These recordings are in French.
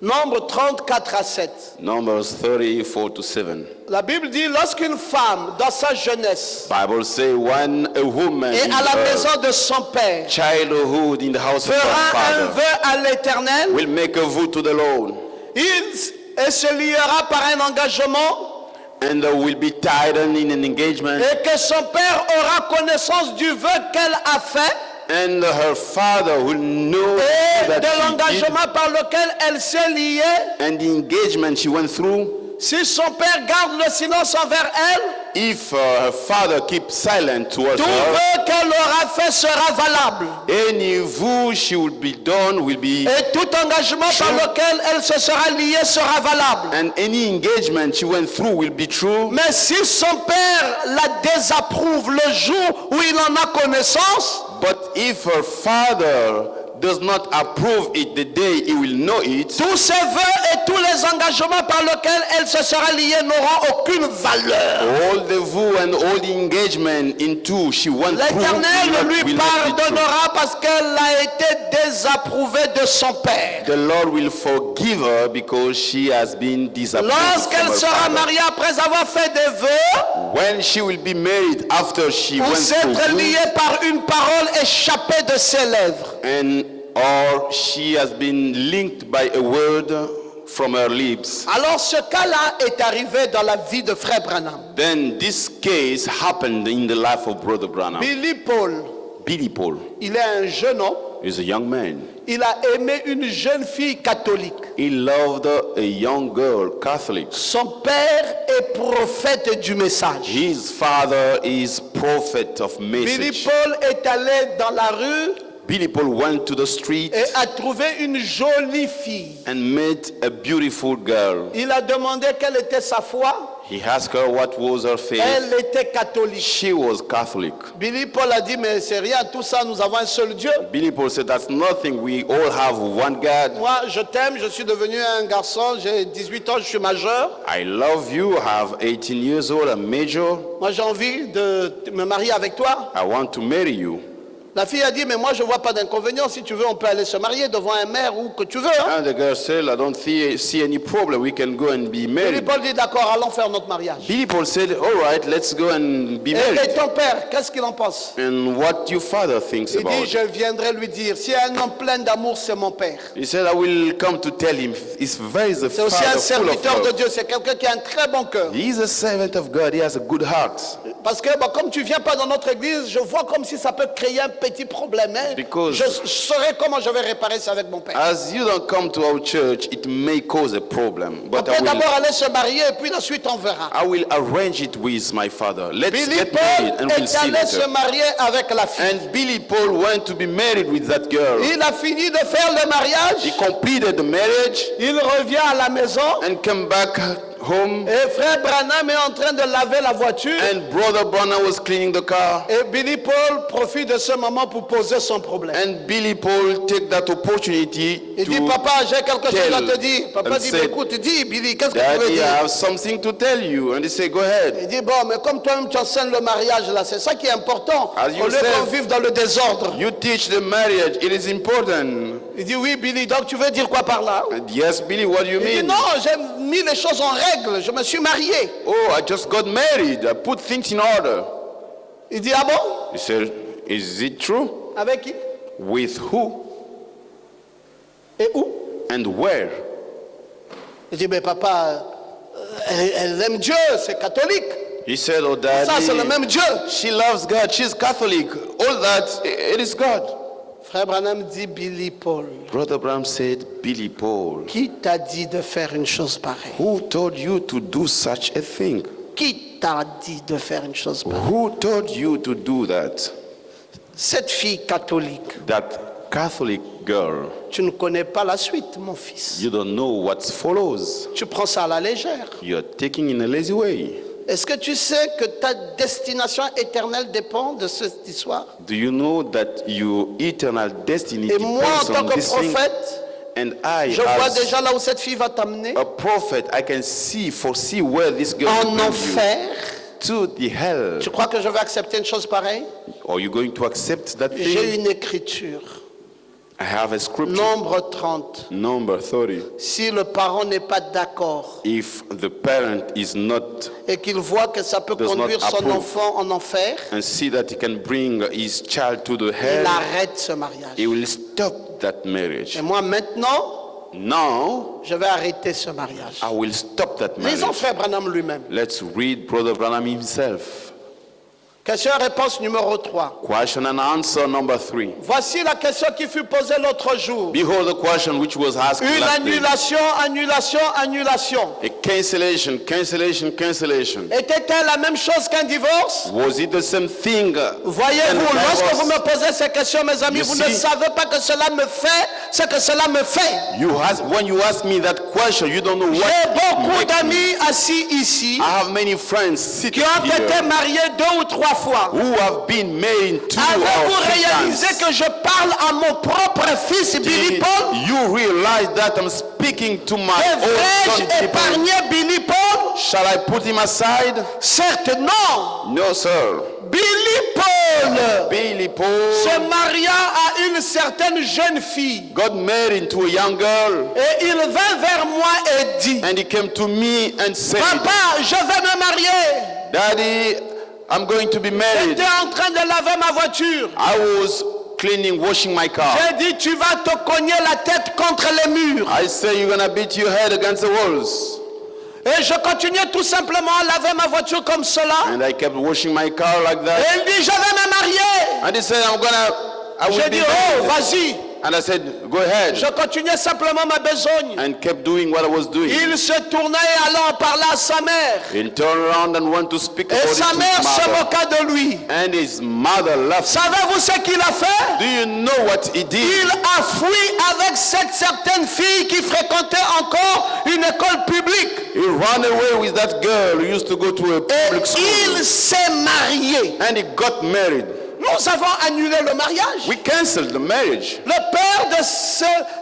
Nombre 34 à 7. Numbers 34 to 7. La Bible dit, lorsqu'une femme, dans sa jeunesse, Bible say when a woman et in à la her maison de son père, childhood in the house of her fera un father vœu à l'Éternel, will make a vow to the Lord, et se liera par un engagement, and will be tightened in an engagement, et que son père aura connaissance du vœu qu'elle a fait, and her father will know et that de she did, l'engagement par lequel elle s'est liée. and the engagement she went through. Si son père garde le silence envers elle, If her father keeps silent towards tout her, vœu qu'elle aura fait sera valable. any vow she will be done will be, Et tout engagement par lequel elle se sera liée sera valable. and any engagement she went through will be true. Mais si son père la désapprouve le jour où il en a connaissance, But if her father does not approve it the day he will know it, tous ses vœux et tous les engagements par lesquels elle se sera liée n'auront aucune valeur. all the vow and all the engagement into she went through L'Éternel lui will not be true. pardonnera parce qu'elle a été désapprouvée de son père. The Lord will forgive her because she has been disapproved from Lorsqu'elle her sera father. mariée après avoir fait des vœux, When she will be married after she ou went through s'être vows, liée par une parole échappée de ses lèvres, and or she has been linked by a word from her lips, alors ce cas-là est arrivé dans la vie de Frère Branham. then this case happened in the life of Brother Branham. Billy Paul, Billy Paul il est un jeune homme, is a young man. il a aimé une jeune fille catholique. He loved a young girl, Catholic. Son père est prophète du message. His father is prophet of Billy message. Paul est allé dans la rue Billy Paul went to the street et a trouvé une jolie fille. and met a beautiful girl. Il a demandé quelle était sa foi. He asked her what was her faith. Elle était catholique. She was Catholic. Billy Paul a dit, mais c'est rien, tout ça, nous avons un seul Dieu. Billy Paul said, that's nothing. We all have one God. Moi, je t'aime, je suis devenu un garçon, j'ai 18 ans, je suis majeur. I love you. I have 18 years old. I'm major. Moi, j'ai envie de me marier avec toi. I want to marry you. La fille a dit, mais moi, je ne vois pas d'inconvénient. Si tu veux, on peut aller se marier devant un maire ou que tu veux. Hein? And the girl said, I don't see any problem. We can go and be Billy married. Paul dit, d'accord, allons faire notre mariage. Billy Paul said, all right, let's go and be Et married. ton père, qu'est-ce qu'il en pense? And what your father thinks Il about dit, it. je viendrai lui dire, si un homme plein d'amour, c'est mon père. He said, I will come to tell him. He's very the C'est aussi un father full of serviteur de love. Dieu, c'est quelqu'un qui a un très bon cœur. He is a servant of God. He has a good heart. Parce que comme tu viens pas dans notre église, je vois comme si ça peut créer un petit problème. Hein? Because- Je saurai comment je vais réparer ça avec mon père. As you don't come to our church, it may cause a problem. On But peut d'abord aller se marier et puis la suite on verra. I will arrange it with my father. Let's Billy get married Paul and we'll est see allé se later. marier avec la fille. And Billy Paul went to be married with that girl. Il a fini de faire le He mariage. completed the marriage Il revient à la maison. and came back home. Et frère Branham est en train de laver la voiture. And Brother Branham was cleaning the car. Et Billy Paul profite de ce moment pour poser son problème. And Billy Paul take that opportunity Il dit, to papa, j'ai quelque chose à te dire. Papa and dit, said, écoute, dis Billy, qu'est-ce que tu veux Daddy, I dire? have something to tell you. And he said, go ahead. Il dit, bon, mais comme toi-même tu enseignes le mariage là, c'est ça qui est important. As Au you lieu said. qu'on vive dans le désordre. You teach the marriage. It is important. Il dit, oui Billy, donc tu veux dire quoi par là? And yes, Billy, what do you Il dit, mean? non, j'ai mis les choses en règle, je me suis marié. Oh, I just got married. I put things in order. Il dit, ah bon? He said, is it true? Avec qui? With who Et où? and where? Il dit, mais papa, elle aime Dieu, c'est catholique. He said, oh, Ça, c'est le Daddy, même Dieu. she loves God. She's Catholic. All that, it is God. Frère Branham dit, Billy Paul, Brother Branham said, Billy Paul, qui t'a dit de faire une chose pareille? who told you to do such a thing? Qui t'a dit de faire une chose pareille? Who told you to do that? Cette fille catholique, That Catholic girl, tu ne connais pas la suite, mon fils. you don't know what follows. Tu prends ça à la légère. You're taking in a lazy way. Est-ce que tu sais que ta destination éternelle dépend de cette histoire? Do you know that your eternal destiny Et moi, en depends tant on que this thing? prophète, And I, je vois as déjà là où cette fille va t'amener. a prophet, I can foresee where this girl will En bring enfer. you. To the hell. Tu crois que je vais accepter une chose pareille? Are you going to accept that J'ai thing? une écriture. I have a scripture, Nombre 30. number 30. Si le parent n'est pas d'accord If the parent is not et qu'il voit que ça peut Does not conduire son approve. enfant en enfer, and see that he can bring his child to the il hell, arrête ce mariage. he will stop that marriage. Et moi maintenant, Now, je vais arrêter ce mariage. I will stop that Lisons marriage. Frère Branham lui-même. Let's read Brother Branham himself. Question-réponse numéro 3. Question and answer number 3. Voici la question qui fut posée l'autre jour. Behold the question which was asked Une last day. annulation, annulation, annulation. A cancellation, cancellation, cancellation. Était-elle la même chose qu'un divorce? Was it the same thing? Voyez-vous, and lorsque vous divorce? me posez ces questions, mes amis, You vous see? ne savez pas que cela me fait ce que cela me fait. When you ask me that question, you don't know J'ai what. beaucoup makes me. d'amis assis ici I have many friends qui sitting ont été here mariés 2 ou 3 fois. who have been married 2 or Avez-vous 3 réalisé times. que je parle à mon propre fils, Billy Did Paul? you realize that I'm speaking to my own Devrais-je son people? épargner Billy Paul? Shall I put him aside? Certes, non. No, sir. Billy Paul Billy Paul se maria à une certaine jeune fille. got married to a young girl, Et il vint vers moi et dit, and he came to me and said, Papa, je vais me marier. Daddy, I'm going to be married. J'étais en train de laver ma voiture. I was cleaning, washing my car. J'ai dit, tu vas te cogner la tête contre les murs. I say, you're going to beat your head against the walls. Et je continuais tout simplement à laver ma voiture comme cela. And I kept washing my car like Et that. il dit, je vais me marier. And he said, I will J'ai be dit, oh, married. vas-y. And I said, go ahead. Je continuais simplement ma besogne. And kept doing what I was doing. Il se tournait et allant en parler à sa mère. He turned around and went to speak Et about it sa to mère his se mother. moqua de lui. And his mother laughed. Savez-vous ce qu'il a fait? Do you know what he did? Il a fui avec cette certaine fille qui fréquentait encore une école publique. He ran away with that girl who used to go to a Et public school. il s'est marié. And he got married. Nous avons annulé le mariage. We canceled the marriage. Le père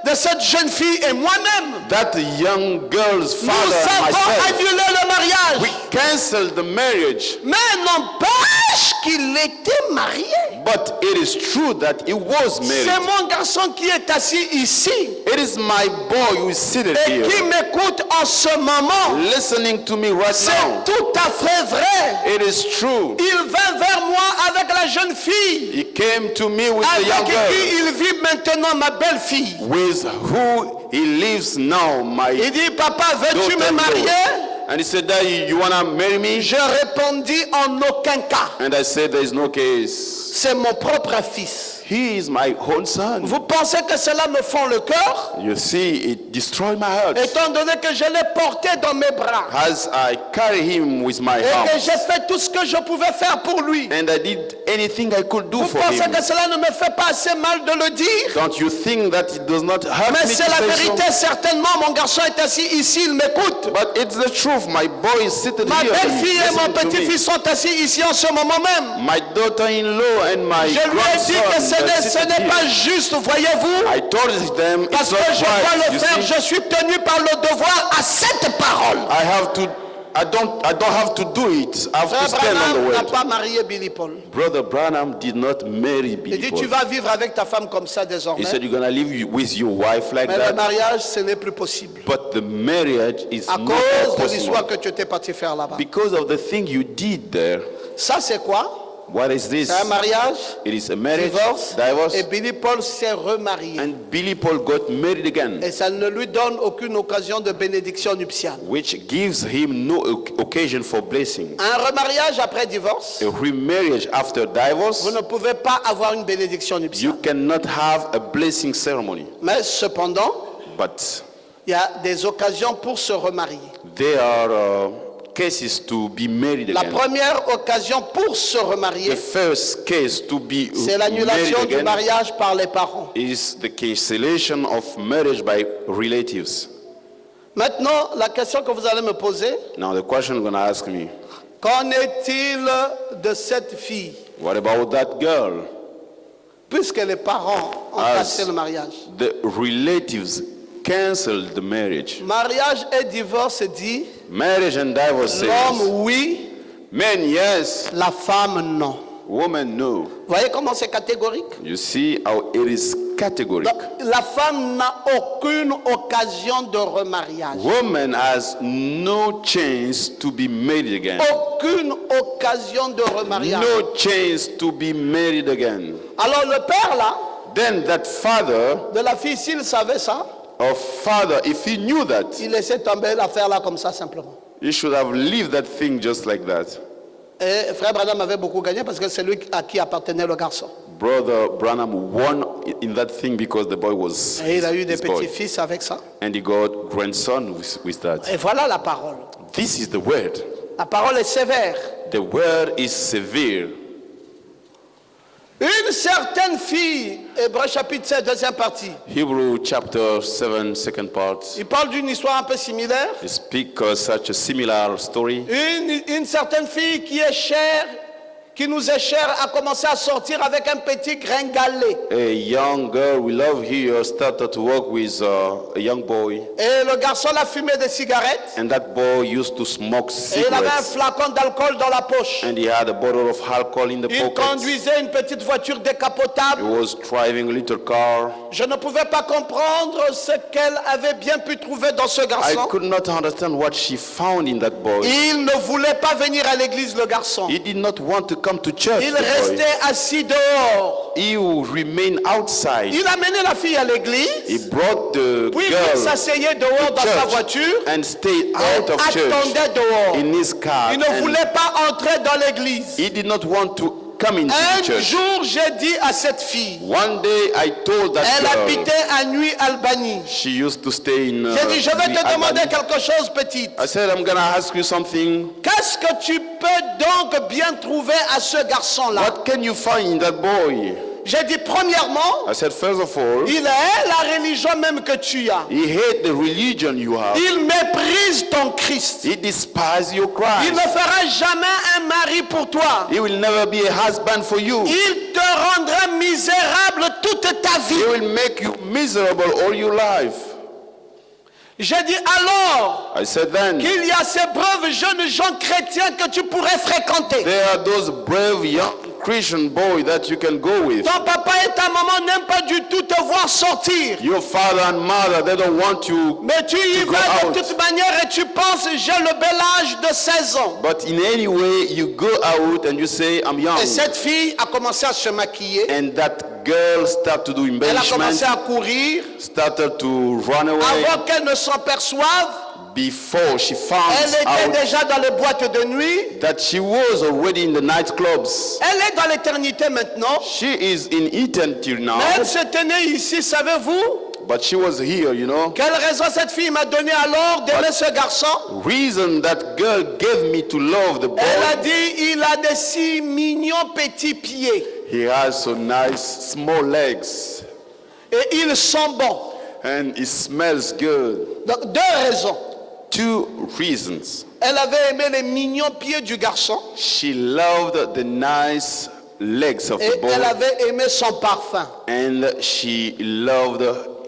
de cette jeune fille et moi-même, That young girl's nous father and avons myself, annulé le mariage. we canceled the marriage. Mais n'empêche qu'il était marié. But it is true that he was C'est married. mon garçon qui est assis ici It is my boy who is seated et qui here, m'écoute en ce moment. listening to me right C'est now. tout à fait vrai. It is true. Il vint vers moi avec la jeune fille He came to me with the avec young qui girl, il vit maintenant, ma belle-fille. with who he lives now, my Il dit, papa, veux-tu me daughter-in-law. marier? And he said, Daddy, you want to marry me? Je répondis en aucun cas. And I said, there is no case. C'est mon propre fils. He is my own son. Vous pensez que cela me fend le cœur? You see, it destroyed my heart. Étant donné que je l'ai porté dans mes bras As I carry him with my et que arms, j'ai fait tout ce que je pouvais faire pour lui. and I did anything I could do Vous for pensez him. que cela ne me fait pas assez mal de le dire? Don't you think that it does not hurt Mais me c'est to la say vérité, so? certainement. Mon garçon est assis ici, il m'écoute. But it's the truth. My boy is seated Ma here. belle-fille et mon listening to me. petit-fils sont assis ici en ce moment même. My daughter-in-law and my Je lui ai dit que grandson ce are n'est seated pas here. juste, voyez-vous. I told them Parce it's que not je dois right. le You faire, see, je suis tenu par le devoir à cette parole. I don't have to do it. I have to Frère stand on the Branham n'a word. pas marié Billy Paul. Brother Branham did not marry Il Billy dit, Paul. tu vas vivre avec ta femme comme ça He désormais. said you're gonna live with your wife like Mais le that. mariage, ce n'est plus possible. But the marriage is À not cause de possible l'histoire que tu étais parti faire là-bas. because of the thing you did there. Ça, c'est quoi? What is this? C'est un mariage, It is a marriage, divorce, et divorce, Billy Paul s'est remarié. and Billy Paul got married again, Et ça ne lui donne aucune occasion de bénédiction nuptiale. which gives him no occasion for blessing. Un remariage après divorce, A remarriage after divorce, vous ne pouvez pas avoir une bénédiction nuptiale. you cannot have a blessing ceremony. Mais cependant, But il y a des occasions pour se remarier. there are cases to be married La again. première occasion pour se The remarier, first case to be c'est married l'annulation du again mariage par les parents. is the cancellation of marriage by relatives. Maintenant, la question que vous allez me poser, Now the question you're going to ask me, qu'en est-il de cette fille, what about that girl? puisque les parents ont As cassé le mariage? the relatives canceled the marriage. Mariage et divorce dit, Marriage and divorce says, l'homme oui, men yes, la femme non. woman no. Vous voyez comment c'est catégorique? You see how it is categoric. Donc, la femme n'a aucune occasion de remariage. Woman has no chance to be married again. Aucune occasion de remariage. No chance to be married again. Alors le père là, Then that father de la fille, s'il savait ça, or father, if he knew that, il laissait tomber l'affaire là comme ça simplement. he should have left that thing just like that. Et frère Branham avait beaucoup gagné parce que c'est lui à qui appartenait le garçon. Brother Branham won in that thing because the boy was Et il a eu des his boy. petits-fils avec ça. And he got grandson with that. Et voilà la parole. This is the word. La parole est sévère. The word is severe. Une certaine fille, Hébreux chapitre 7, deuxième partie, Hebrew chapter 7, second part. il parle d'une histoire un peu similaire. They speak such a similar story. Une certaine fille qui est chère, qui nous est chère, a commencé à sortir avec un petit gringalet. A young girl we love here started to work with a young boy, Et le garçon a fumé des cigarettes. and that boy used to smoke Et il avait un cigarettes, flacon d'alcool dans la poche. and he had a bottle of alcohol in the Il pocket. conduisait une petite voiture He décapotable. was driving a little car. Je ne pouvais pas comprendre ce qu'elle avait bien pu trouver dans ce I garçon. could not understand what she found in that boy. Il ne voulait pas venir à l'église, le garçon. He did not want to come to church. Il The boy. restait assis dehors. He would remain outside. Il a mené la fille à He l'église, brought the puis il girl s'asseyait dehors dans sa church voiture and stayed et out of church attendait dehors. in his car. Il ne And voulait pas entrer dans l'église. he did not want to come into Un the church. jour, j'ai dit à cette fille, One day I told that elle girl, habitait à Nuit Albanie. she used to stay in J'ai dit, je vais te demander Albany. quelque chose, petite. I said, I'm gonna ask you something. Qu'est-ce que tu peux donc bien trouver à ce garçon-là? What can you find in that boy? J'ai dit, premièrement, I said, first of all, il est la religion même que tu as. he hate the religion you have. Il méprise ton Christ. He despises your Il ne Christ. fera jamais un mari pour toi. He will never be a husband for you. Il te rendra misérable toute ta He vie. will make you miserable all your life. J'ai dit alors I said then, qu'il y a ces braves jeunes gens chrétiens que tu pourrais fréquenter. there are those brave young Christian boys that you can go with. Ton papa et ta maman n'aiment pas du tout te voir sortir. Your father and mother, they don't want you. Mais tu y go vas out. de toute manière et tu penses, j'ai le bel âge de 16 ans. But in any way, you go out and you say, I'm young. Et cette fille a commencé à se maquiller. And that girl started to do Elle a commencé embellishment, à courir. started to run away. Avant qu'elle ne s'en perçoive, Before she found elle était out déjà dans les boîtes de nuit. that she was already in the nightclubs. Elle est dans l'éternité maintenant. She is in eternity now, Mais elle se tenait ici, savez-vous? but she was here, you know. Quelle raison cette fille m'a donné alors d'aimer ce garçon? Reason that girl gave me to love the boy. Elle a dit, il a des si mignons petits pieds. He has so nice small legs Et ils sont bons. and he smells good. Donc, deux raisons. Two reasons. Elle avait aimé les mignons pieds du garçon. She loved the nice legs of Et the boy, elle avait aimé son parfum. and she loved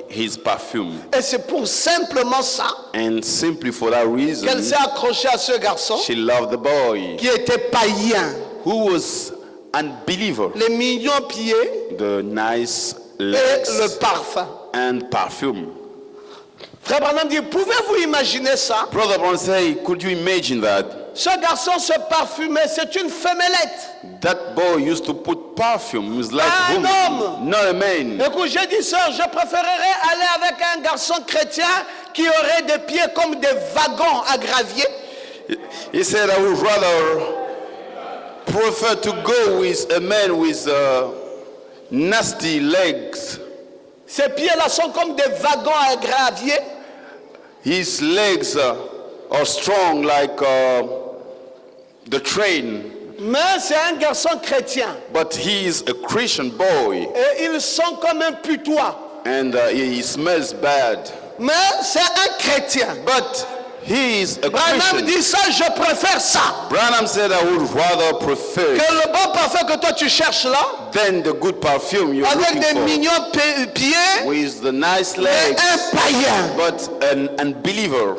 his perfume. Et c'est pour simplement ça And simply for that reason, qu'elle s'est accrochée à ce garçon she loved the boy qui était païen. who was unbeliever. Les mignons pieds The nice et le legs parfum. and perfume. Frère Branham dit, pouvez-vous imaginer ça? Brother Brown say, could you imagine that? Ce garçon se parfumait, c'est une femmelette. That boy used to put perfume. He was like Un woman, homme. not a man. Écoute, j'ai dit, sœur, je préférerais aller avec un garçon chrétien qui aurait des pieds comme des wagons à gravier. He said, I would rather prefer to go with a man with nasty legs. Ses pieds-là sont comme des wagons à gravier. His legs are strong like the train, Mais c'est un garçon chrétien. but he is a Christian boy, Et ils sont comme un putois. and he smells bad. Mais c'est un chrétien. But he is a Branham Christian. dit ça, je préfère ça. Branham said, I would rather prefer Que le bon parfum que toi tu cherches là, than the good perfume you're avec looking des for, mignons pieds, with the nice mais legs, un païen. but an unbeliever.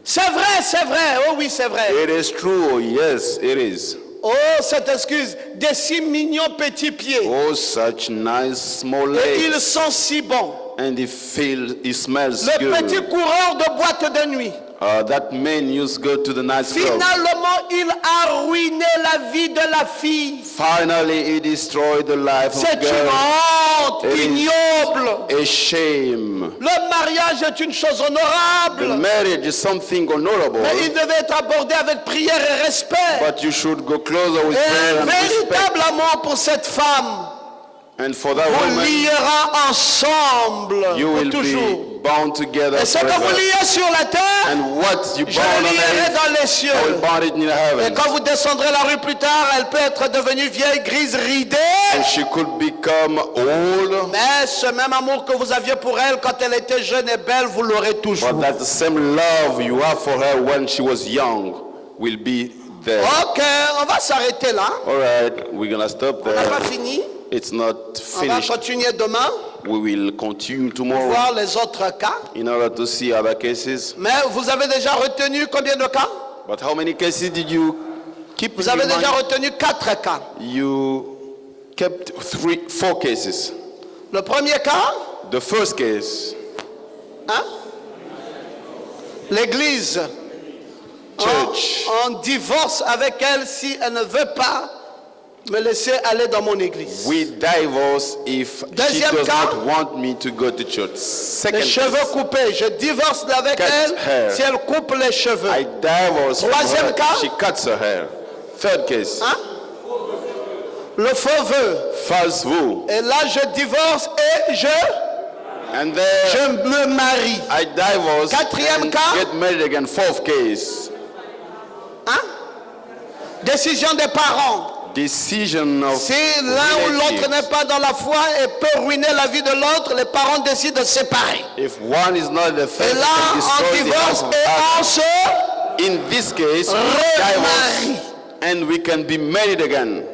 C'est vrai, oh oui, c'est vrai. It is true, yes, it is. Oh, cette excuse, des si mignons petits pieds. Oh, such nice small Et ils legs. sont si bons. And it smells Le petit good. coureur de boîte de nuit. That man used to go to the nightclub. Finalement, il a ruiné la vie de la fille. Finally, he destroyed the life of C'est the une girl. honte It is ignoble. a shame. Le mariage est une chose The honorable. marriage is something honorable, Mais il devait être abordé avec prière et respect. but you should go closer with Et prayer un and respect. véritable amour pour cette femme And for that vous woman, liera ensemble you pour will toujours. be bound together Et ce que vous forever. liez sur la terre, And what you je bound le on lierai earth, dans les I will cieux. bound it in the Et heavens. quand vous descendrez la rue plus tard, elle peut être devenue vieille, grise, ridée. And she could become old, Mais ce même amour que vous aviez pour elle quand elle était jeune et belle, vous l'aurez toujours. but that same love you have for her when she was young will be there. Ok, on va s'arrêter là. All right, we're gonna stop On n'a pas there. fini. It's not On va finished. continuer demain, We will continue tomorrow voir les autres cas. in order to see other cases. Mais vous avez déjà retenu combien de cas? But how many cases did you keep Vous in avez your déjà mind? retenu 4 cas. You kept 4 cases. Le premier cas, The first case, hein? L'église. church. On divorce avec elle si elle ne veut pas me laisser aller dans mon église. We divorce if she Deuxième does cas. not want me to go to church. Second Les cheveux case, coupés, je divorce avec Cut elle hair. si elle coupe les cheveux. I divorce from Troisième her cas. if she cuts her hair. Third case, Hein? Le faux vœu. false vow. Et là, je divorce et je And there me marie. I divorce Quatrième and cas. get married again. Fourth case, Hein? Décision des parents. decision of Si l'un ou l'autre n'est relatives. pas dans la foi et peut ruiner la vie de l'autre, les parents décident de séparer. If one is not the Et faith, là, can on destroy the divorce house of et on others. se In this case, we remarie. divorce and we can be married again.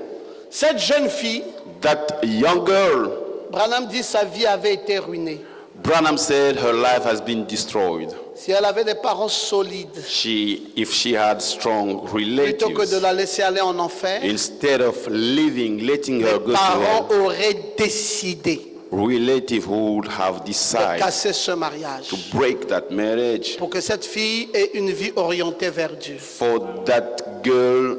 Cette jeune fille, That young girl, Branham dit sa vie avait été ruinée. Branham said her life has been destroyed. Si elle avait des parents solides, If she had strong plutôt que de relatives, la laisser aller en enfer, instead of letting her les go to parents hell, auraient décidé relative who would have de decided casser ce mariage to break that marriage pour que cette fille ait une vie orientée vers Dieu. for that girl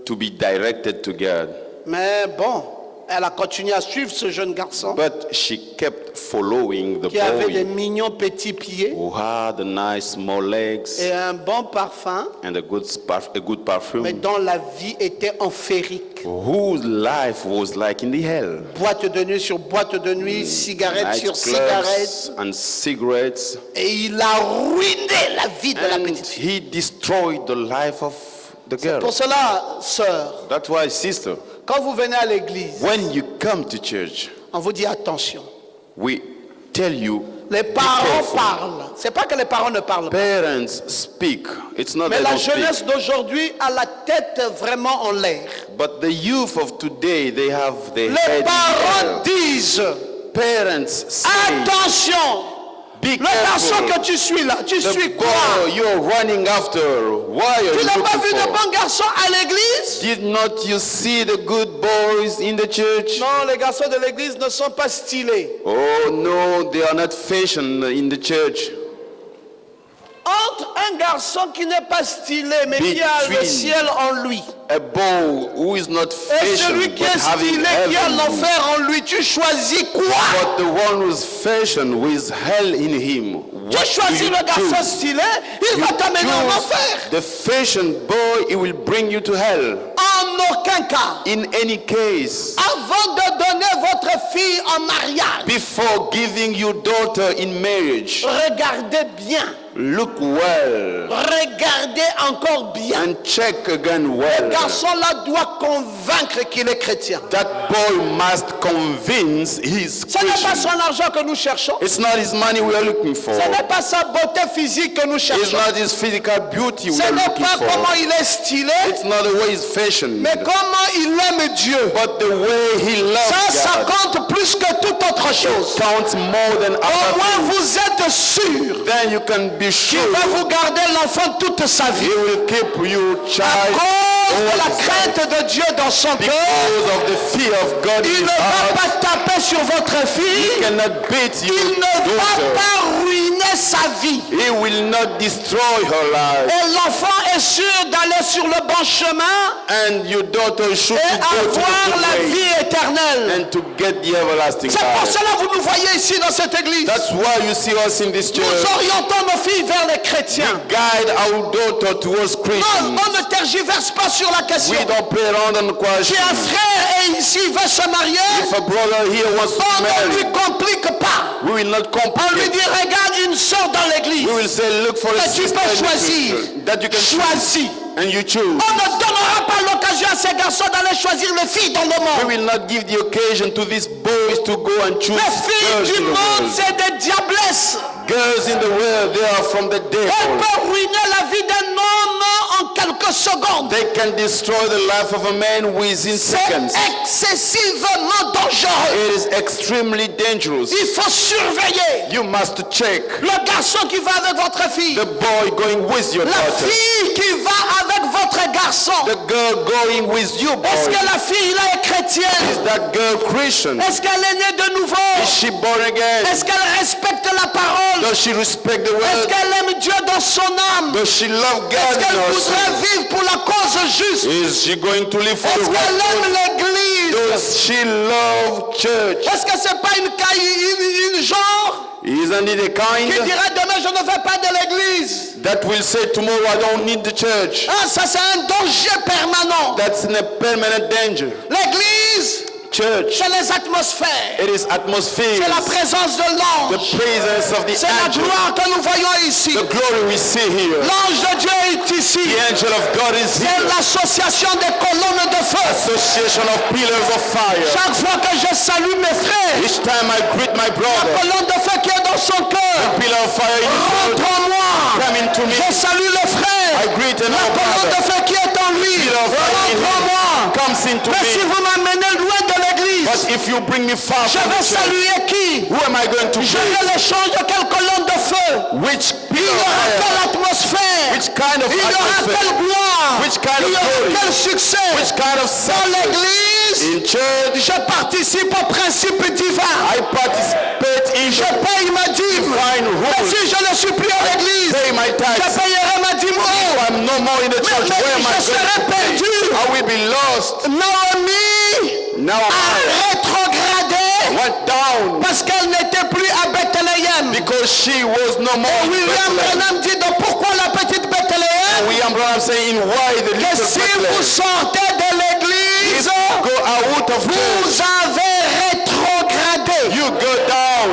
to be directed to God. Mais bon, elle a continué à suivre ce jeune garçon But she kept following the qui avait des boy mignons petits pieds who had the nice small legs et un bon parfum, and a good mais perfume, dont la vie était enférique. whose life was like in the hell. Boîte de nuit sur boîte de nuit, cigarette sur cigarette. Nightclubs and cigarettes. Et il a ruiné la vie de la And petite fille. he destroyed the life of the girl. Pour cela, sœur, That's why, sister, quand vous venez à l'église, when you come to church, on vous dit attention. we tell you, Les be parents careful. parlent. C'est pas que les parents ne parlent pas. Parents speak. It's not Mais that la they don't jeunesse speak. d'aujourd'hui a la tête vraiment en l'air. But the youth of today, they have their Les head in the parents air. disent Parents say, attention. be Le garçon careful. que tu suis là, tu The suis quoi? boy you're running after, why are Tu you n'as pas vu looking de for? bons garçons à l'église? Did not you see the good boys in the church? Non, les garçons de l'église ne sont pas stylés. Oh no, they are not fashion in the church. Entre un garçon qui n'est pas stylé, mais qui a le Between ciel en lui, A boy who is not et fashion celui but qui est having stylé, qui a heaven. l'enfer en lui, tu choisis quoi? But the one who's fashion with hell in him. Tu What do choisis you le garçon choose? stylé, il va t'amener en enfer. The fashion boy, he will bring you to hell. En aucun cas, In any case, avant de donner votre fille en mariage, before giving your daughter in marriage, regardez bien, look well regardez encore bien. and check again Le well. garçon-là doit convaincre qu'il est chrétien. That boy must convince his Ce n'est pas Christian. son argent que nous cherchons. It's not his money we are looking for. Ce n'est pas sa beauté physique que nous It's cherchons. not his physical beauty we Ce are n'est looking pas comment for. il est stylé, It's not the way he's fashioned, mais comment il aime Dieu. but the way he Ça loves God compte plus que toute autre chose. counts more than Au other moins things. vous êtes sûr Then you can be qu'il sure va vous garder l'enfant toute sa vie. he will keep you À child cause cause de la crainte de Dieu dans son cœur, because of the fear of God in il his ne va heart, pas taper sur votre fille. he cannot beat Il your ne va daughter. pas ruiner sa vie. He will not destroy her life. Et l'enfant est sûr d'aller sur le bon chemin And your daughter should et go to avoir the la good way vie éternelle. and to get the everlasting C'est pour life. cela que vous nous voyez ici dans cette église. That's why you see us in this Nous church. orientons nos filles vers les chrétiens. Guide our daughter towards Non, Christians. on ne tergiverse pas sur la question. We don't play around on the Si question. un frère est ici, veut se marier, If a brother here wants to on ne lui marry, complique pas. we will not On lui complicate. dit, regarde une sœur dans l'église. We will say, look for a Que tu sister peux in the choisir. church that you can choose, Choisis. and you choose. On ne donnera pas l'occasion à ces garçons d'aller choisir les filles dans le We monde. will not give the occasion to these boys to go and choose Les filles girls du in the monde, world. c'est des diablesses. Girls in the world, they are from the Elles devil. peuvent ruiner la vie d'un homme en quelques secondes. They can destroy the life of a man within C'est seconds. excessivement dangereux. It is extremely dangerous. Il faut surveiller You must check le garçon qui va avec votre fille, the boy going with your la daughter, fille qui va avec votre garçon. the girl going with you, Est-ce boy. que la fille là est chrétienne? Is that girl Christian? Est-ce qu'elle est née de nouveau? Is she born again? Est-ce qu'elle respecte la parole? Does she respect the Est-ce word? qu'elle aime Dieu dans son âme? Does she love Est-ce God qu'elle in her voudrait soul? vivre pour la cause juste? Is she going to live for Est-ce the qu'elle right aime cause? l'église? Does she love church? Est-ce que c'est pas une genre Isn't it a qui kind dirait demain je ne vais pas de l'église? that will say tomorrow I don't need the church? Ah, ça c'est un danger permanent. That's in a permanent danger. L'église, Church, c'est les atmosphères. it is atmosphere, C'est la présence de the l'ange. presence of the C'est la angel, gloire que nous voyons ici. the glory we see here. L'ange de Dieu est ici. The angel of God is C'est here. l'association des colonnes de feu. Association of pillars of fire. Chaque fois que je salue mes frères, Each time I greet my la brother, colonne de feu qui est dans son cœur, pillar of fire in his rentre heart, en moi. come into me. Je salue le frère. I greet La another colonne de brother. feu qui est en lui, Pillar of fire in rentre en him moi. comes into Mais si me. vous m'amenez loin de l'église, But if you bring me far je from vais the church, saluer qui? who am I going to Je greet? vais l'échange de quelle colonne de feu? Which Il y pillar of aura fire? quelle atmosphère? Which kind of Il y aura atmosphere? quelle gloire? Which kind Il y of aura glory? quel succès? Which kind of Dans success? l'église, In church, je participe au principe divin. I participate in Je paye ma dîme. divine Mais rules. si je ne suis plus à l'église, Pay my je tithes. payerai ma dîme. If Oh, I'm no more in the church, mais where am I je serai going to pay? perdu. I will be lost. Naomi Now a I rétrogradé went down parce qu'elle n'était plus à Bethléem. because she was no more Et in William Bethlehem. Branham dit donc pourquoi la petite Bethléem? William Branham saying why the Que little si vous Bethlehem? sortez de l'église, Go out of church. vous avez rétrogradé. You go down.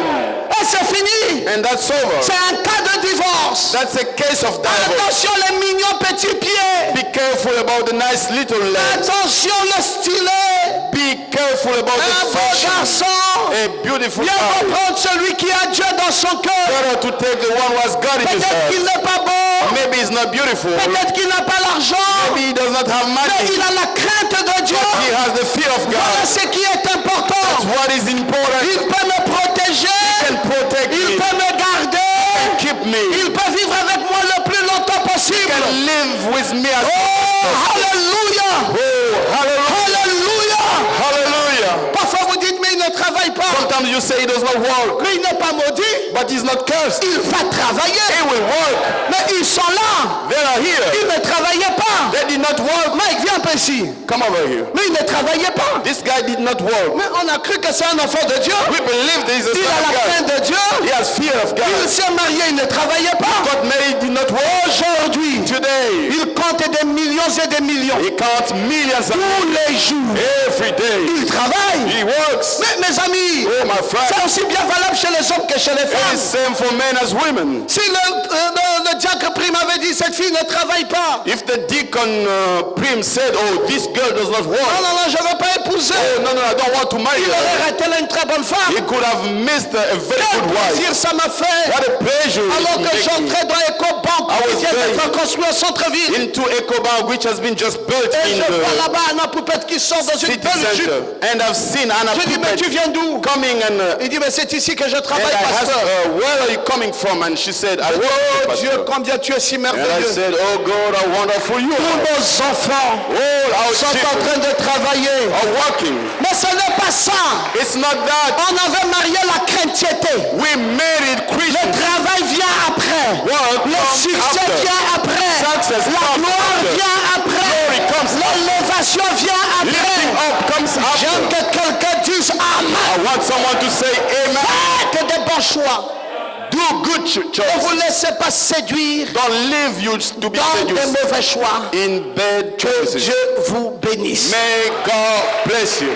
Et c'est fini. And that's over. C'est un cas de divorce. That's a case of divorce. Attention les mignons petits pieds. Be careful about the nice little legs. Attention le stylet. Be careful about Un the beau fashion. garçon. A beautiful Viens guy. reprendre celui qui a Dieu dans son cœur. Better to take the one who has God in his Peut-être qu'il heart. n'est pas beau. Maybe he's not beautiful. Peut-être qu'il n'a pas l'argent. Maybe he does not have Mais money. il a la crainte de Dieu. He has the fear of Voilà God. ce qui est important. What is important? Il peut me protéger. Can protect Il me. peut me garder. Keep me. Il peut vivre avec moi le plus longtemps possible. Can live with me as Oh, alléluia. Oh, hallelujah. Alléluia. Hallelujah. Parfois vous dites, mais il ne travaille pas. Sometimes you say he does not work, Mais il n'est pas maudit. but he's not cursed. Il va travailler. He will work. Mais ils sont là. They are here. Ils ne travaillaient pas. They did not work. Mike, viens un peu ici. Come over here. Mais il ne travaillait pas. This guy did not work. Mais on a cru que c'est un enfant de Dieu. We believe there is a Il son a of la God. crainte de Dieu. He has fear of Il God. s'est marié, il ne travaillait pas. Got married, did not work. Aujourd'hui, Today, il compte des millions et des millions. he counts millions of Tous les jours, every day. il travaille. He works. Mais mes amis, Oh, my friend. c'est aussi bien valable chez les hommes que chez les It is femmes. same for men as women. Si le diacre prime avait dit cette fille ne travaille pas. If the deacon Prim said, oh, this girl does not work. Non, non, non, je ne veux pas épouser. Oh, no, no, I don't want to marry Il her. aurait raté là une très bonne femme. He could have missed a very Quel good wife. plaisir ça m'a fait. What a pleasure it Alors que makes me. j'entrais dans EcoBank I was qui vient very- d'être construit au centre-ville. Into EcoBank, which has been just built Et in je vois the là-bas Anna Poupette qui sort dans une city belle jupe. center. And I've seen Anna Je dis, mais tu Puppet viens d'où? coming and Il dit, mais c'est ici que je I travaille, asked pasteur. her, where are you coming from? And she said, I work Oh with Dieu, pastor. combien tu es si And merveilleux. I Dieu. said, oh God, how wonderful you Tous are. nos enfants All our sont en children train de travailler. are working. Mais ce n'est pas ça. It's not that On avait marié la chrétienté. we made it Le Christian. travail vient après. Work Le comes succès after. vient après. Success La comes gloire after. vient après. Glory comes after. L'élévation vient Lifting après. up comes J'aime after. que quelqu'un dise Amen. I want someone to say amen. Faites des bons choix. Do good Ne vous choices. laissez pas séduire Don't leave you to be dans des seduced mauvais choix. in bad Que choices. Dieu vous bénisse. May God bless you.